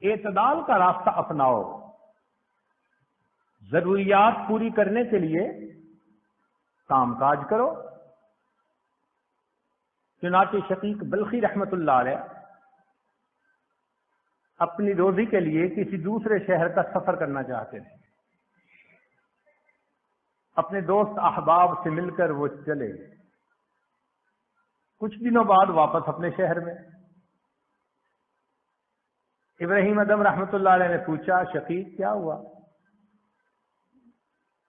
اعتدال کا راستہ اپناؤ، ضروریات پوری کرنے کے لیے کام کاج کرو۔ چنانچہ شقیق بلخی رحمت اللہ علیہ اپنی روزی کے لیے کسی دوسرے شہر کا سفر کرنا چاہتے تھے، اپنے دوست احباب سے مل کر وہ چلے، کچھ دنوں بعد واپس اپنے شہر میں۔ ابراہیم ادم رحمت اللہ علیہ نے پوچھا، شقیق کیا ہوا؟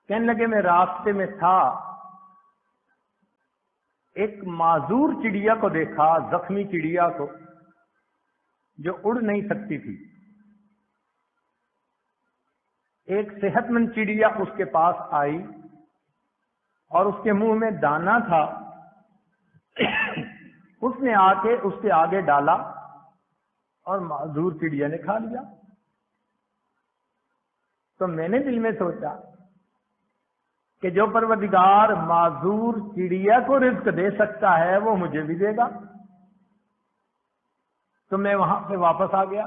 کہنے لگے میں راستے میں تھا، ایک معذور چڑیا کو دیکھا، زخمی چڑیا کو جو اڑ نہیں سکتی تھی۔ ایک صحت مند چڑیا اس کے پاس آئی اور اس کے منہ میں دانا تھا، اس نے آ کے اس کے آگے ڈالا اور معذور چڑیا نے کھا لیا۔ تو میں نے دل میں سوچا کہ جو پروردگار معذور چڑیا کو رزق دے سکتا ہے وہ مجھے بھی دے گا۔ تو میں وہاں سے واپس آ گیا۔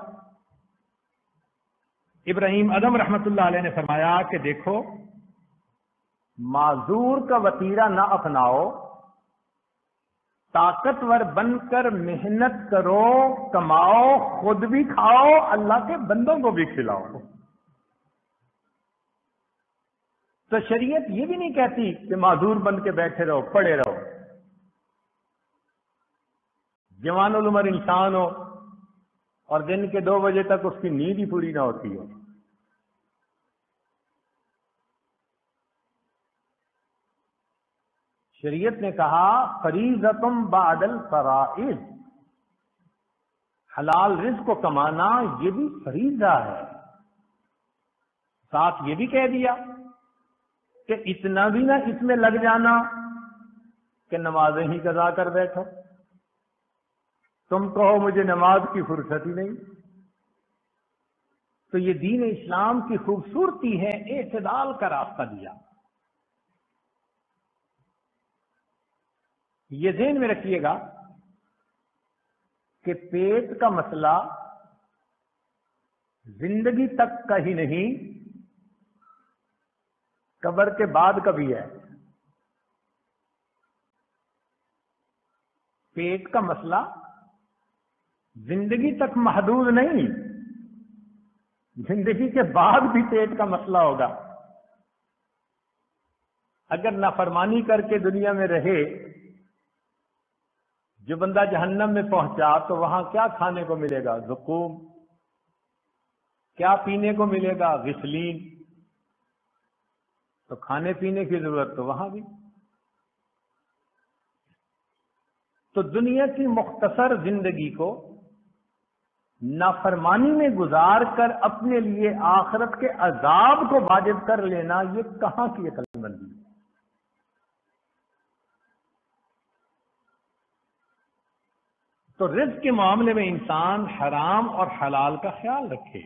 ابراہیم ادم رحمت اللہ علیہ نے فرمایا کہ دیکھو، معذور کا وتیرہ نہ اپناؤ، طاقتور بن کر محنت کرو، کماؤ، خود بھی کھاؤ، اللہ کے بندوں کو بھی کھلاؤ۔ تو شریعت یہ بھی نہیں کہتی کہ معذور بن کے بیٹھے رہو، پڑے رہو۔ جوان العمر انسان ہو اور دن کے 2 بجے تک اس کی نیند ہی پوری نہ ہوتی ہو، شریعت نے کہا فریضۃ بعد الفرائض، حلال رزق کو کمانا یہ بھی فریضہ ہے۔ ساتھ یہ بھی کہہ دیا کہ اتنا بھی نہ اس میں لگ جانا کہ نمازیں ہی قضا کر بیٹھو، تم کہو مجھے نماز کی فرصت ہی نہیں۔ تو یہ دین اسلام کی خوبصورتی ہے، اعتدال کا راستہ دیا۔ یہ ذہن میں رکھیے گا کہ پیٹ کا مسئلہ زندگی تک کا ہی نہیں، قبر کے بعد کا بھی ہے۔ پیٹ کا مسئلہ زندگی تک محدود نہیں، زندگی کے بعد بھی پیٹ کا مسئلہ ہوگا۔ اگر نافرمانی کر کے دنیا میں رہے، جو بندہ جہنم میں پہنچا تو وہاں کیا کھانے کو ملے گا؟ زقوم۔ کیا پینے کو ملے گا؟ غسلین۔ تو کھانے پینے کی ضرورت تو وہاں بھی۔ تو دنیا کی مختصر زندگی کو نافرمانی میں گزار کر اپنے لیے آخرت کے عذاب کو واجب کر لینا، یہ کہاں کی عقل مندی ہے؟ تو رزق کے معاملے میں انسان حرام اور حلال کا خیال رکھے۔